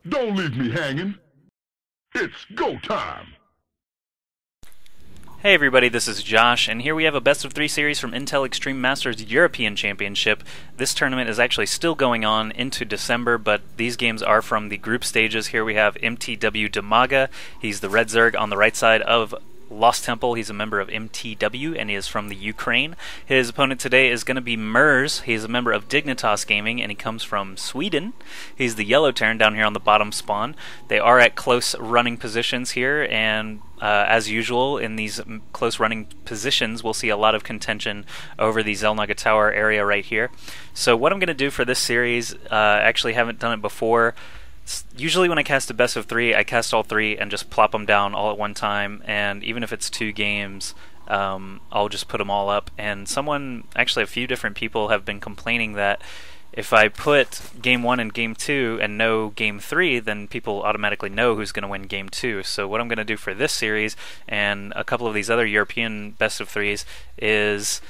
Don't leave me hanging. It's go time. Hey everybody, this is Josh, and here we have a best of 3 series from Intel Extreme Masters European Championship. This tournament is actually still going on into December, but these games are from the group stages. Here we have MTW Dimaga. He's the red Zerg on the right side of Lost Temple. He's a member of MTW, and he is from the Ukraine. His opponent today is going to be Merz. He's a member of Dignitas Gaming, and he comes from Sweden. He's the yellow Terran down here on the bottom spawn. They are at close running positions here, and as usual, in these close running positions, we'll see a lot of contention over the Zelnaga Tower area right here. So what I'm going to do for this series, actually haven't done it before. Usually when I cast a best of 3, I cast all 3 and just plop them down all at one time, and even if it's 2 games, I'll just put them all up. And actually a few different people have been complaining that if I put Game 1 and Game 2 and no Game 3, then people automatically know who's going to win Game 2. So what I'm going to do for this series and a couple of these other European best of 3s is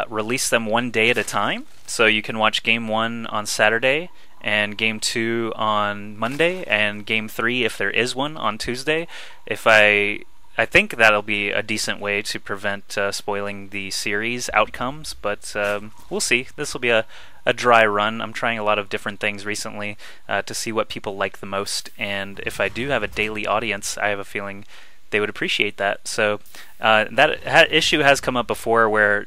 release them one day at a time. So you can watch Game 1 on Saturday, and Game 2 on Monday, and Game 3, if there is one, on Tuesday. I think that'll be a decent way to prevent spoiling the series outcomes, but we'll see. This will be a dry run. I'm trying a lot of different things recently to see what people like the most, and if I do have a daily audience, I have a feeling they would appreciate that. So that issue has come up before where,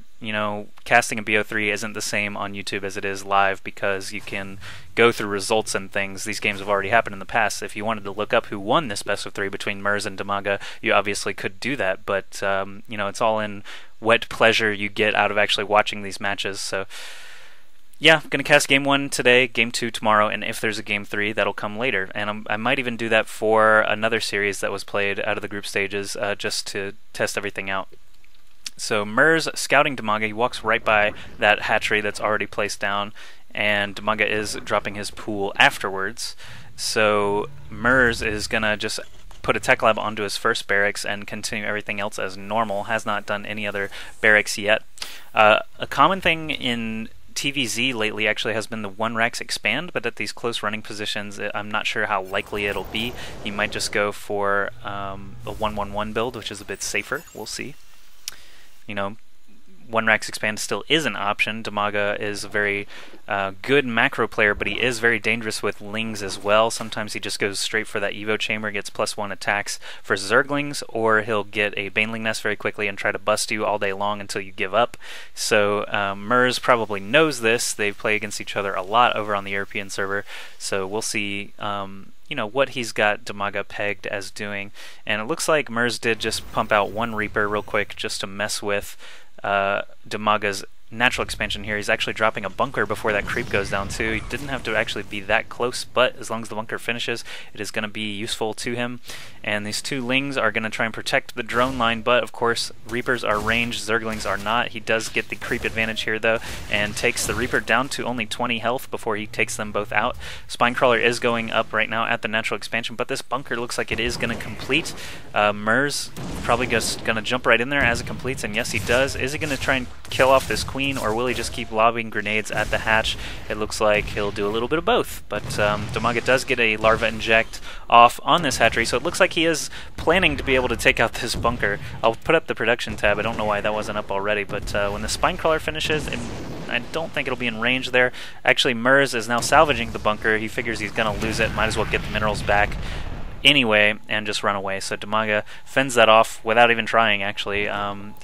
casting a BO3 isn't the same on YouTube as it is live because you can go through results and things. These games have already happened in the past. If you wanted to look up who won this best of 3 between Merz and Dimaga, you obviously could do that, but it's all in what pleasure you get out of actually watching these matches. So yeah, I'm going to cast Game 1 today, Game 2 tomorrow, and if there's a Game 3, that'll come later. And I might even do that for another series that was played out of the group stages just to test everything out. So Merz scouting Dimaga, he walks right by that hatchery that's already placed down, and Dimaga is dropping his pool afterwards. So Merz is going to just put a tech lab onto his first barracks and continue everything else as normal. Has not done any other barracks yet. A common thing in TVZ lately actually has been the 1-Rax expand, but at these close running positions, I'm not sure how likely it'll be. He might just go for a 1-1-1 build, which is a bit safer. We'll see. 1-Rax expand still is an option. Dimaga is a very good macro player, but he is very dangerous with lings as well. Sometimes he just goes straight for that Evo chamber, gets +1 attacks for Zerglings, or he'll get a Baneling Nest very quickly and try to bust you all day long until you give up. So Merz probably knows this. They play against each other a lot over on the European server, so we'll see what he's got Dimaga pegged as doing. And it looks like Merz did just pump out 1 Reaper real quick just to mess with Dimaga's natural expansion here. He's actually dropping a bunker before that creep goes down too. He didn't have to actually be that close, but as long as the bunker finishes, it is going to be useful to him. And these 2 lings are going to try and protect the drone line, but of course Reapers are ranged, Zerglings are not. He does get the creep advantage here though, and takes the Reaper down to only 20 health before he takes them both out. Spinecrawler is going up right now at the natural expansion, but this bunker looks like it is going to complete. Merz probably just going to jump right in there as it completes, and yes he does. Is he going to try and kill off this queen, or will he just keep lobbing grenades at the hatch? It looks like he'll do a little bit of both, but Dimaga does get a larva inject off on this hatchery, so it looks like he is planning to be able to take out this bunker. I'll put up the production tab. I don't know why that wasn't up already, but when the Spinecrawler finishes, I don't think it'll be in range there. Actually, Merz is now salvaging the bunker. He figures he's going to lose it, might as well get the minerals back anyway and just run away. So Dimaga fends that off without even trying, actually.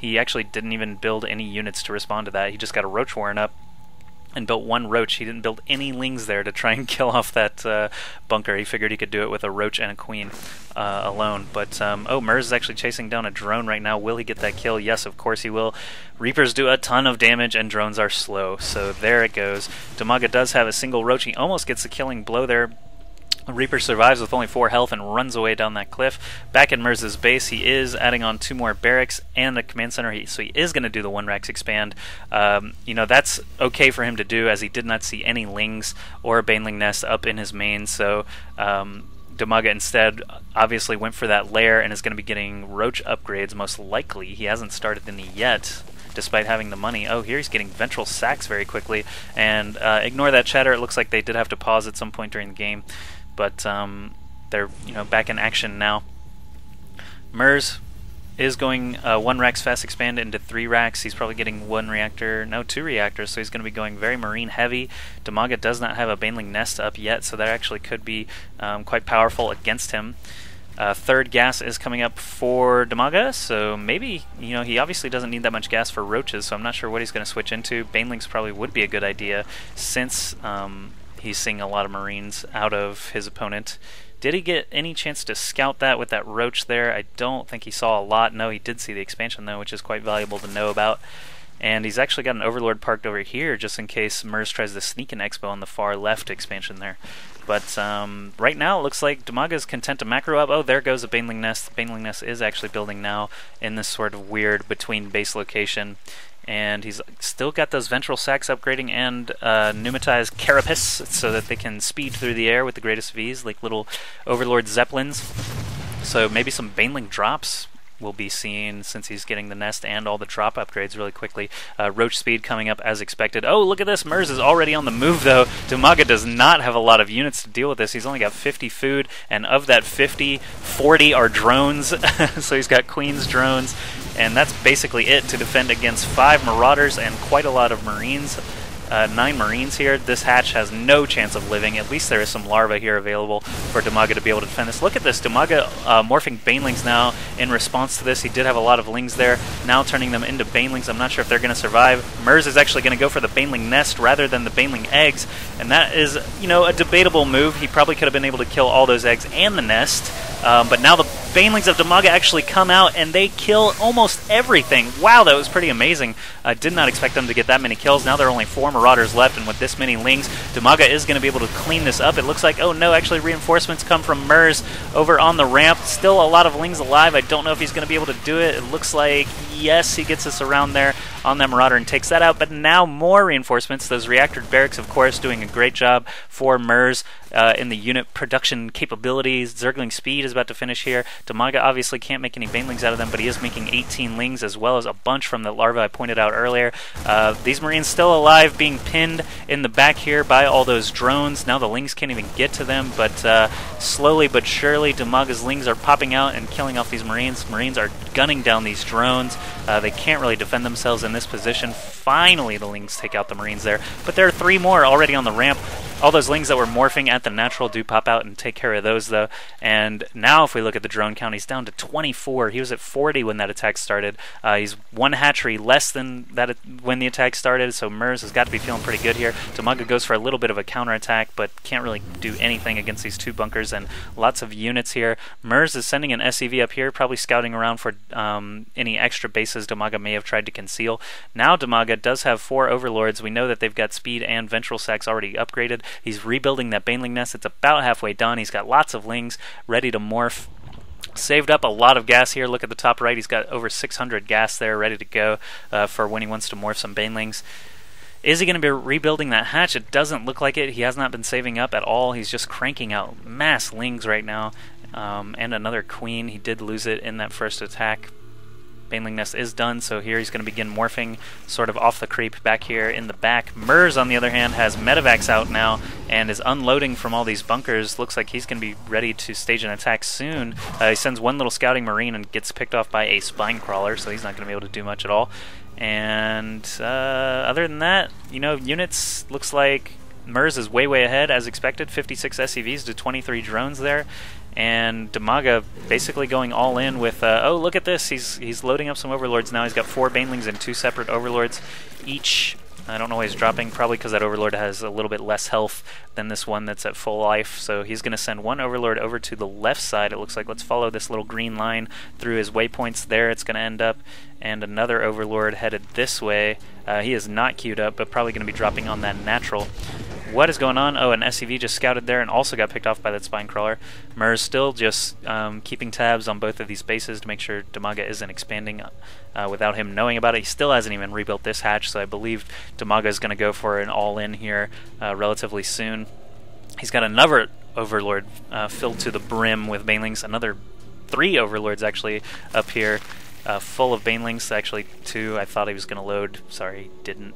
He actually didn't even build any units to respond to that. He just got a Roach Warren up and built 1 Roach. He didn't build any lings there to try and kill off that bunker. He figured he could do it with a Roach and a Queen alone. But, Merz is actually chasing down a drone right now. Will he get that kill? Yes, of course he will. Reapers do a ton of damage and drones are slow. So there it goes. Dimaga does have a single Roach. He almost gets a killing blow there. Reaper survives with only 4 health and runs away down that cliff. Back in Merz's base, he is adding on 2 more barracks and a command center, so he is going to do the 1-Rax expand. That's okay for him to do, as he did not see any lings or a Baneling Nest up in his main, so Dimaga instead obviously went for that lair and is going to be getting roach upgrades most likely. He hasn't started any yet, despite having the money. Oh, here he's getting ventral sacks very quickly. And ignore that chatter. It looks like they did have to pause at some point during the game, but they're back in action now. Merz is going 1 Rax fast expand into 3 Rax. He's probably getting 2 reactors, so he's going to be going very marine heavy. Dimaga does not have a Baneling Nest up yet, so that actually could be quite powerful against him. 3rd gas is coming up for Dimaga, so maybe, he obviously doesn't need that much gas for roaches, so I'm not sure what he's going to switch into. Banelings probably would be a good idea, since he's seeing a lot of marines out of his opponent. Did he get any chance to scout that with that roach there? I don't think he saw a lot. No, he did see the expansion though, which is quite valuable to know about. And he's actually got an Overlord parked over here just in case Merz tries to sneak an Expo on the far left expansion there. But right now it looks like Dimaga is content to macro up. Oh, there goes a Baneling Nest. The Baneling Nest is actually building now in this sort of weird between base location. And he's still got those ventral sacks upgrading and pneumatized carapace so that they can speed through the air with the greatest of ease, like little Overlord Zeppelins. So maybe some Baneling drops will be seen since he's getting the nest and all the drop upgrades really quickly. Roach speed coming up as expected. Oh, look at this! Merz is already on the move though. Dimaga does not have a lot of units to deal with this. He's only got 50 food, and of that 50, 40 are drones. So he's got Queen's drones, and that's basically it to defend against 5 Marauders and quite a lot of Marines. 9 Marines here. This hatch has no chance of living. At least there is some larvae here available for Dimaga to be able to defend this. Look at this. Dimaga morphing Banelings now in response to this. He did have a lot of Lings there. Now turning them into Banelings. I'm not sure if they're going to survive. Merz is actually going to go for the Baneling Nest rather than the Baneling Eggs. And that is, a debatable move. He probably could have been able to kill all those eggs and the nest. But now the Banelings of Dimaga actually come out and they kill almost everything. Wow, that was pretty amazing. I did not expect them to get that many kills. Now there are only 4 Marauders left, and with this many Lings, Dimaga is going to be able to clean this up. It looks like, oh no, actually reinforcements come from Merz over on the ramp. Still a lot of Lings alive. I don't know if he's going to be able to do it. It looks like, yes, he gets us around there on that Marauder and takes that out, but now more reinforcements. Those reactor barracks, of course, doing a great job for Merz in the unit production capabilities. Zergling speed is about to finish here. Dimaga obviously can't make any Banelings out of them, but he is making 18 Lings as well as a bunch from the larva I pointed out earlier. These Marines still alive, being pinned in the back here by all those drones. Now the Lings can't even get to them, but slowly but surely Dimaga's Lings are popping out and killing off these Marines. Marines are gunning down these drones. They can't really defend themselves in this position. Finally the Lings take out the Marines there, but there are 3 more already on the ramp. All those Lings that were morphing at the natural do pop out and take care of those though. And now if we look at the drone count, he's down to 24. He was at 40 when that attack started. He's 1 hatchery less than that when the attack started, so Merz has got to be feeling pretty good here. Dimaga goes for a little bit of a counterattack, but can't really do anything against these 2 bunkers and lots of units here. Merz is sending an SCV up here, probably scouting around for any extra bases Dimaga may have tried to conceal. Now Dimaga does have 4 Overlords. We know that they've got speed and ventral sacks already upgraded. He's rebuilding that Baneling Nest. It's about halfway done. He's got lots of Lings ready to morph. Saved up a lot of gas here. Look at the top right. He's got over 600 gas there ready to go for when he wants to morph some Banelings. Is he going to be rebuilding that hatch? It doesn't look like it. He has not been saving up at all. He's just cranking out mass Lings right now. And another Queen. He did lose it in that first attack. Baneling Nest is done, so here he's going to begin morphing sort of off the creep back here in the back. Merz, on the other hand, has medevacs out now and is unloading from all these bunkers. Looks like he's going to be ready to stage an attack soon. He sends 1 little scouting Marine and gets picked off by a spine crawler, so he's not going to be able to do much at all. And other than that, units, looks like Merz is way ahead as expected. 56 SCVs to 23 drones there. And Dimaga basically going all in with, oh, look at this, he's loading up some Overlords now. He's got 4 Banelings and 2 separate Overlords each. I don't know why he's dropping, probably because that Overlord has a little bit less health than this one that's at full life. So he's going to send 1 Overlord over to the left side, it looks like. Let's follow this little green line through his waypoints there. It's going to end up, and another Overlord headed this way. He is not queued up, but probably going to be dropping on that natural. What is going on? Oh, an SCV just scouted there and also got picked off by that spine crawler. Merz still just keeping tabs on both of these bases to make sure Dimaga isn't expanding without him knowing about it. He still hasn't even rebuilt this hatch, so I believe Dimaga is going to go for an all-in here relatively soon. He's got another Overlord filled to the brim with banelings. Another 3 Overlords actually up here, full of banelings. Actually 2. I thought he was going to load. Sorry, didn't.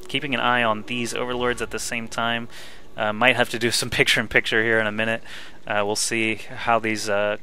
Keeping an eye on these Overlords at the same time. Might have to do some picture-in-picture here in a minute. We'll see how these how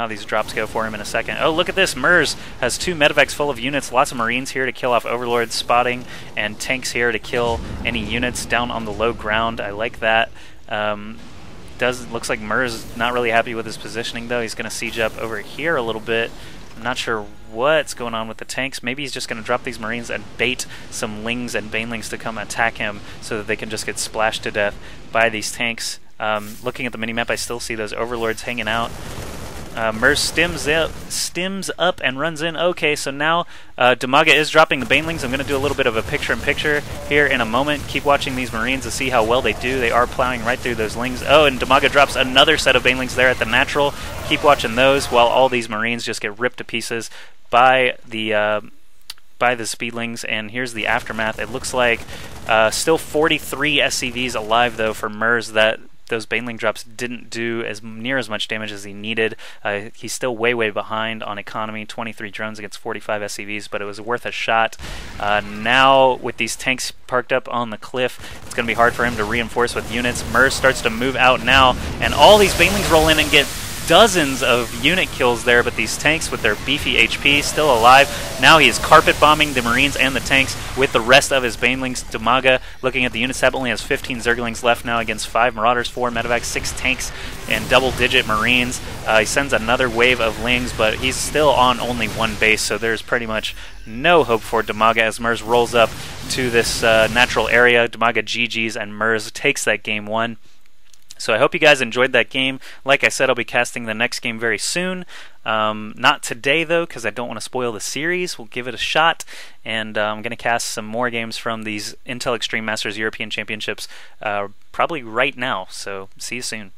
these drops go for him in a second. Oh, look at this. Merz has 2 medevacs full of units. Lots of Marines here to kill off Overlords, spotting, and tanks here to kill any units down on the low ground. I like that. Looks like Merz not really happy with his positioning, though. He's going to siege up over here a little bit. I'm not sure what's going on with the tanks. Maybe he's just going to drop these Marines and bait some Lings and Banelings to come attack him so that they can just get splashed to death by these tanks. Looking at the minimap, I still see those Overlords hanging out. Merz stims up and runs in. Okay, so now Dimaga is dropping the Banelings. I'm going to do a little bit of a picture-in-picture here in a moment. Keep watching these Marines to see how well they do. They are plowing right through those Lings. Oh, and Dimaga drops another set of Banelings there at the natural. Keep watching those while all these Marines just get ripped to pieces by the Speedlings. And here's the aftermath. It looks like still 43 SCVs alive, though, for Merz. That those Baneling drops didn't do near as much damage as he needed. He's still way behind on economy, 23 drones against 45 SCVs, but it was worth a shot. Now, with these tanks parked up on the cliff, it's going to be hard for him to reinforce with units. Merz starts to move out now, and all these Banelings roll in and get dozens of unit kills there, but these tanks with their beefy HP still alive. Now he is carpet bombing the Marines and the tanks with the rest of his Banelings. Dimaga, looking at the unit tab, only has 15 Zerglings left now against 5 Marauders, 4 medevacs, 6 tanks, and double-digit Marines. He sends another wave of Lings, but he's still on only 1 base, so there's pretty much no hope for Dimaga as Merz rolls up to this natural area. Dimaga GG's, and Merz takes that game 1. So I hope you guys enjoyed that game. Like I said, I'll be casting the next game very soon. Not today, though, because I don't want to spoil the series. We'll give it a shot. And I'm going to cast some more games from these Intel Extreme Masters European Championships probably right now. So see you soon.